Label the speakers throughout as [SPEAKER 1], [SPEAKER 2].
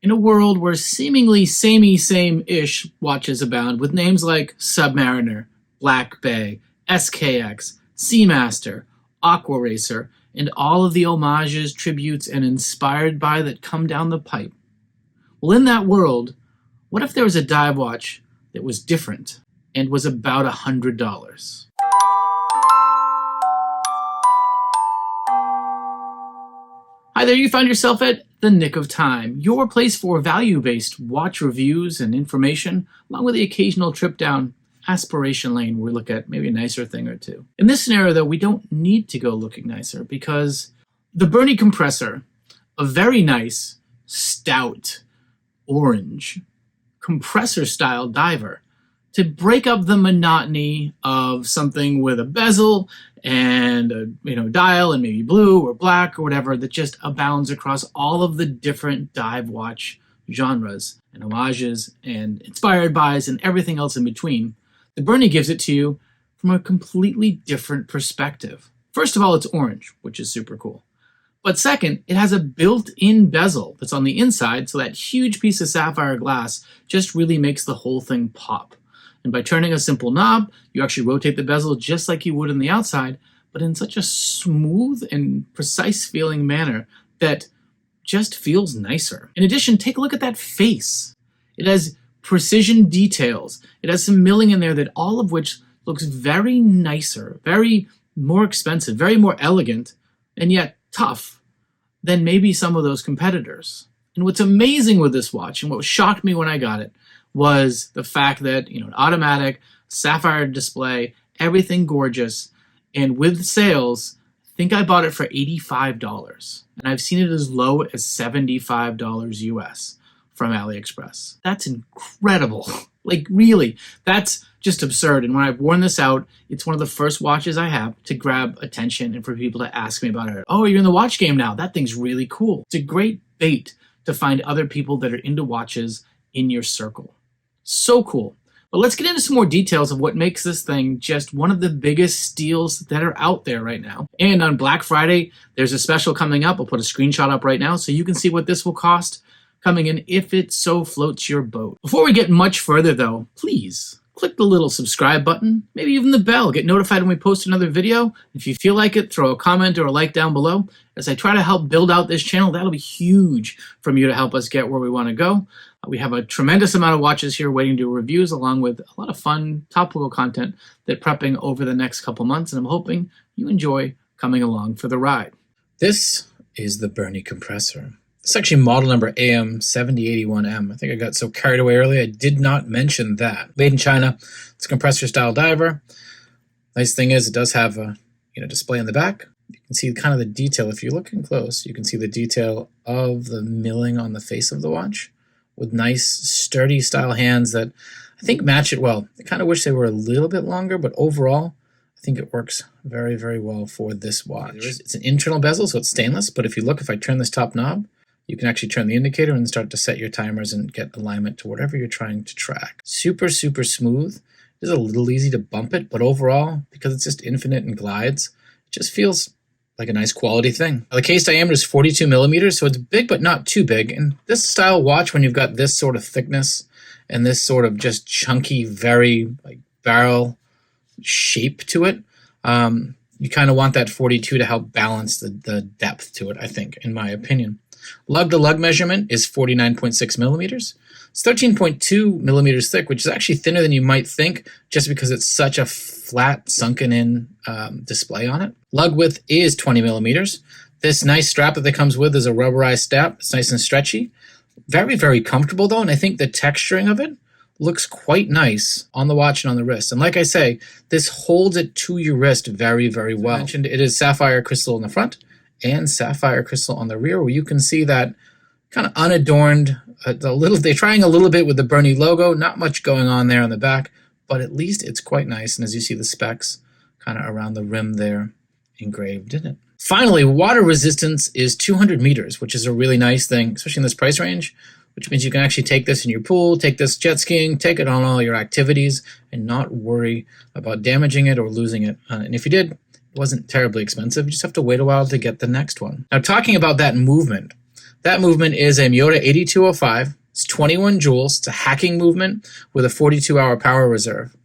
[SPEAKER 1] In a world where seemingly same-ish watches abound with names like Submariner, Black Bay, SKX, Seamaster, Aqua Racer, and all of the homages, tributes, and inspired by that come down the pipe. Well, in that world, what if there was a dive watch that was different and was about $100? Hi there, you found yourself at The Nick of Time, your place for value-based watch reviews and information, along with the occasional trip down aspiration lane where we look at maybe a nicer thing or two. In this scenario, though, we don't need to go looking nicer because the Berny Compressor, a very nice, stout, orange, compressor-style diver, to break up the monotony of something with a bezel and a dial and maybe blue or black or whatever that just abounds across all of the different dive watch genres and homages and inspired bys and everything else in between. The Berny gives it to you from a completely different perspective. First of all, it's orange, which is super cool. But second, it has a built-in bezel that's on the inside, so that huge piece of sapphire glass just really makes the whole thing pop. And by turning a simple knob, you actually rotate the bezel just like you would on the outside, but in such a smooth and precise feeling manner that just feels nicer. In addition, take a look at that face. It has precision details. It has some milling in there that all of which looks very nicer, very more expensive, very more elegant, and yet tough than maybe some of those competitors. And what's amazing with this watch, and what shocked me when I got it, was the fact that, an automatic, sapphire display, everything gorgeous, and with sales, I think I bought it for $85. And I've seen it as low as $75 US from AliExpress. That's incredible. Like, really, that's just absurd. And when I've worn this out, it's one of the first watches I have to grab attention and for people to ask me about it. Oh, you're in the watch game now. That thing's really cool. It's a great bait to find other people that are into watches in your circle. So cool. But let's get into some more details of what makes this thing just one of the biggest steals that are out there right now. And on Black Friday, there's a special coming up. I'll put a screenshot up right now so you can see what this will cost coming in if it so floats your boat. Before we get much further though, please click the little subscribe button, maybe even the bell, get notified when we post another video. If you feel like it, throw a comment or a like down below. As I try to help build out this channel, that'll be huge from you to help us get where we want to go. We have a tremendous amount of watches here waiting to do reviews, along with a lot of fun topical content that prepping over the next couple months, and I'm hoping you enjoy coming along for the ride. This is the Berny Compressor. It's actually model number AM7081M. I think I got so carried away earlier, I did not mention that. Made in China. It's a compressor-style diver. Nice thing is it does have a display in the back. You can see kind of the detail. If you're looking close, you can see the detail of the milling on the face of the watch with nice, sturdy style hands that I think match it well. I kind of wish they were a little bit longer, but overall, I think it works very, very well for this watch. It's an internal bezel, so it's stainless, but if I turn this top knob, you can actually turn the indicator and start to set your timers and get alignment to whatever you're trying to track. Super, super smooth. It is a little easy to bump it, but overall, because it's just infinite and glides, it just feels like a nice quality thing. The case diameter is 42 millimeters, so it's big but not too big. And this style watch, when you've got this sort of thickness and this sort of just chunky, very barrel shape to it, you kind of want that 42 to help balance the depth to it, I think, in my opinion. Lug-to-lug measurement is 49.6 millimeters. It's 13.2 millimeters thick, which is actually thinner than you might think just because it's such a flat, sunken-in display on it. Lug width is 20 millimeters. This nice strap that it comes with is a rubberized strap. It's nice and stretchy. Very, very comfortable, though, and I think the texturing of it looks quite nice on the watch and on the wrist. And like I say, this holds it to your wrist very, very well. I mentioned it is sapphire crystal in the front and sapphire crystal on the rear, where you can see that kind of unadorned, they're trying a little bit with the Berny logo, not much going on there on the back, but at least it's quite nice. And as you see the specs kind of around the rim there engraved in it. Finally, water resistance is 200 meters, which is a really nice thing, especially in this price range, which means you can actually take this in your pool, take this jet skiing, take it on all your activities, and not worry about damaging it or losing it. And if you did, it wasn't terribly expensive. You just have to wait a while to get the next one. Now, talking about that movement, That movement is a Miyota 8205. It's 21 joules. It's a hacking movement with a 42-hour power reserve.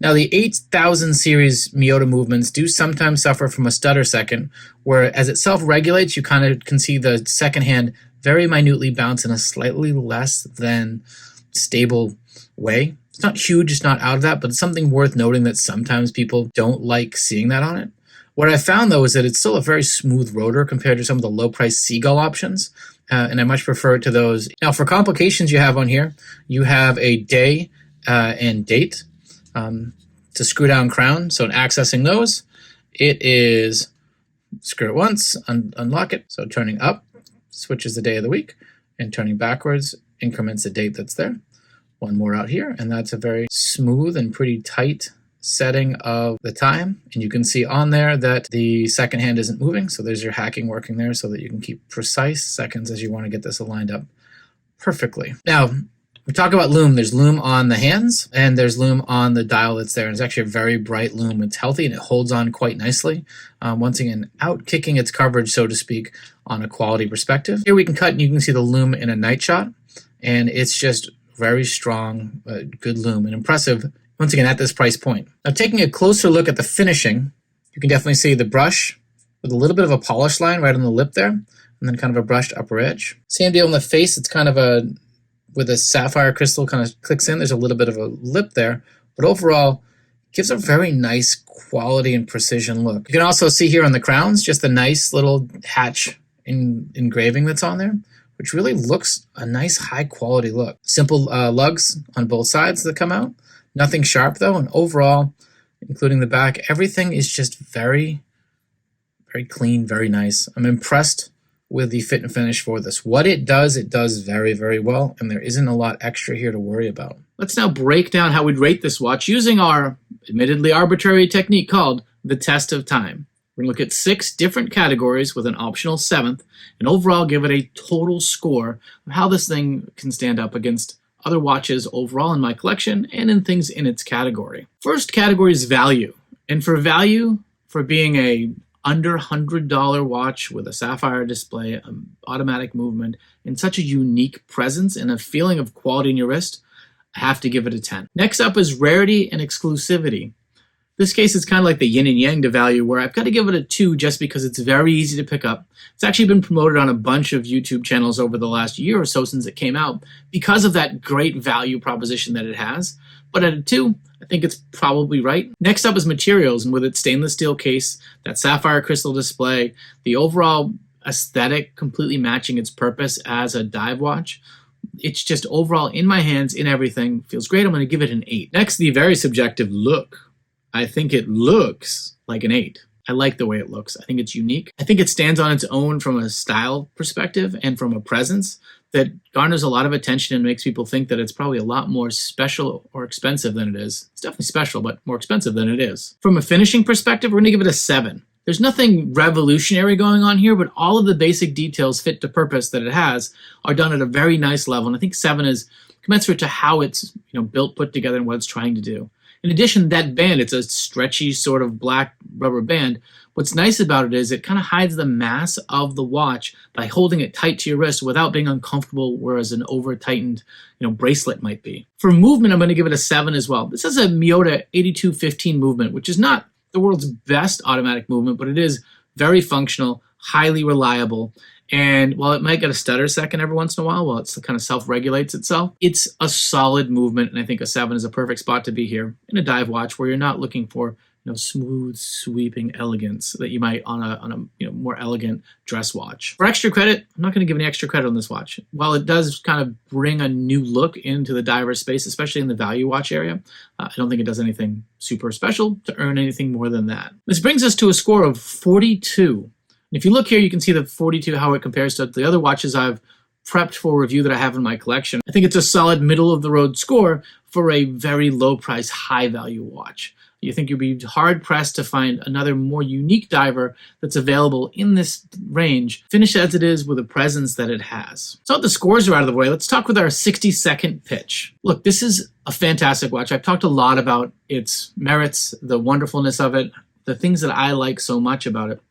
[SPEAKER 1] Now, the 8000 series Miyota movements do sometimes suffer from a stutter second, where as it self-regulates, you kind of can see the second hand very minutely bounce in a slightly less than stable way. It's not huge, it's not out of that, but it's something worth noting that sometimes people don't like seeing that on it. What I found, though, is that it's still a very smooth rotor compared to some of the low-priced Sea-gull options, and I much prefer it to those. Now, for complications you have on here, you have a day and date to screw down crown. So in accessing those, it is screw it once, unlock it. So turning up switches the day of the week, and turning backwards increments the date that's there. One more out here, and that's a very smooth and pretty tight setting of the time. And you can see on there that the second hand isn't moving. So there's your hacking working there so that you can keep precise seconds as you want to get this aligned up perfectly. Now, we talk about loom. There's loom on the hands and there's loom on the dial that's there. And it's actually a very bright loom. It's healthy and it holds on quite nicely. Once again, out kicking its coverage, so to speak, on a quality perspective. Here we can cut and you can see the loom in a night shot. And it's just very strong, good loom and impressive, once again, at this price point. Now, taking a closer look at the finishing, you can definitely see the brush with a little bit of a polish line right on the lip there, and then kind of a brushed upper edge. Same deal on the face. It's kind of with a sapphire crystal kind of clicks in. There's a little bit of a lip there, but overall, it gives a very nice quality and precision look. You can also see here on the crowns, just the nice little hatch engraving that's on there, which really looks a nice high quality look. Simple lugs on both sides that come out. Nothing sharp though, and overall, including the back, everything is just very, very clean, very nice. I'm impressed with the fit and finish for this. What it does very, very well, and there isn't a lot extra here to worry about. Let's now break down how we'd rate this watch using our admittedly arbitrary technique called the test of time. We're going to look at 6 different categories with an optional 7th, and overall give it a total score of how this thing can stand up against other watches overall in my collection and in things in its category. First category is value. And for value, for being a under $100 watch with a sapphire display, automatic movement, and such a unique presence and a feeling of quality in your wrist, I have to give it a 10. Next up is rarity and exclusivity. This case is kind of like the yin and yang to value, where I've got to give it a 2 just because it's very easy to pick up. It's actually been promoted on a bunch of YouTube channels over the last year or so since it came out because of that great value proposition that it has. But at a 2, I think it's probably right. Next up is materials, and with its stainless steel case, that sapphire crystal display, the overall aesthetic completely matching its purpose as a dive watch. It's just overall in my hands, in everything, feels great. I'm going to give it an 8. Next, the very subjective look. I think it looks like an 8. I like the way it looks. I think it's unique. I think it stands on its own from a style perspective and from a presence that garners a lot of attention and makes people think that it's probably a lot more special or expensive than it is. It's definitely special, but more expensive than it is. From a finishing perspective, we're going to give it a 7. There's nothing revolutionary going on here, but all of the basic details fit to purpose that it has are done at a very nice level. And I think 7 is commensurate to how it's built, put together, and what it's trying to do. In addition, that band, it's a stretchy sort of black rubber band. What's nice about it is it kind of hides the mass of the watch by holding it tight to your wrist without being uncomfortable, whereas an over-tightened bracelet might be. For movement, I'm going to give it a 7 as well. This is a Miyota 8215 movement, which is not the world's best automatic movement, but it is very functional, highly reliable. And while it might get a stutter second every once in a while it kind of self-regulates itself, it's a solid movement, and I think a 7 is a perfect spot to be here in a dive watch where you're not looking for smooth, sweeping elegance that you might on a more elegant dress watch. For extra credit, I'm not going to give any extra credit on this watch. While it does kind of bring a new look into the diver space, especially in the value watch area, I don't think it does anything super special to earn anything more than that. This brings us to a score of 42. If you look here, you can see the 42, how it compares to the other watches I've prepped for review that I have in my collection. I think it's a solid middle-of-the-road score for a very low-price, high-value watch. You think you'd be hard-pressed to find another more unique diver that's available in this range, finished as it is with the presence that it has. So the scores are out of the way. Let's talk with our 60-second pitch. Look, this is a fantastic watch. I've talked a lot about its merits, the wonderfulness of it, the things that I like so much about it.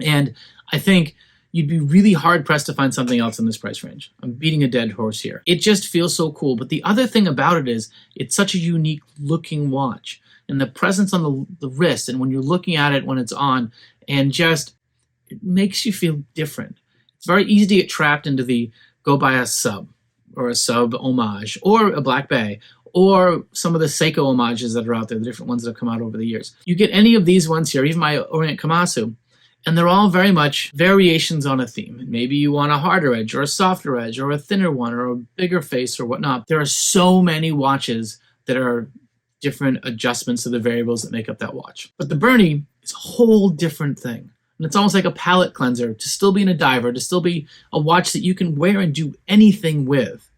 [SPEAKER 1] And I think you'd be really hard pressed to find something else in this price range. I'm beating a dead horse here. It just feels so cool. But the other thing about it is it's such a unique looking watch, and the presence on the wrist, and when you're looking at it when it's on, and just it makes you feel different. It's very easy to get trapped into the go buy a sub or a sub homage or a Black Bay or some of the Seiko homages that are out there, the different ones that have come out over the years. You get any of these ones here, even my Orient Kamasu, and they're all very much variations on a theme. Maybe you want a harder edge or a softer edge or a thinner one or a bigger face or whatnot. There are so many watches that are different adjustments to the variables that make up that watch. But the Berny is a whole different thing. And it's almost like a palate cleanser to still be in a diver, to still be a watch that you can wear and do anything with,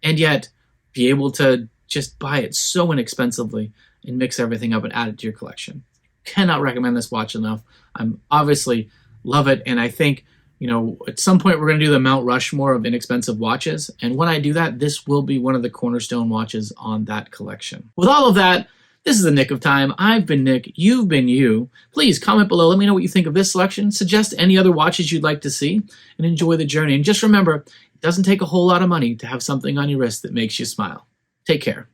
[SPEAKER 1] and yet be able to just buy it so inexpensively and mix everything up and add it to your collection. Cannot recommend this watch enough. I'm obviously love it, and I think, at some point we're going to do the Mount Rushmore of inexpensive watches, and when I do that, this will be one of the cornerstone watches on that collection. With all of that, this is the Nick of Time. I've been Nick. You've been you. Please comment below. Let me know what you think of this selection. Suggest any other watches you'd like to see, and enjoy the journey. And just remember, it doesn't take a whole lot of money to have something on your wrist that makes you smile. Take care.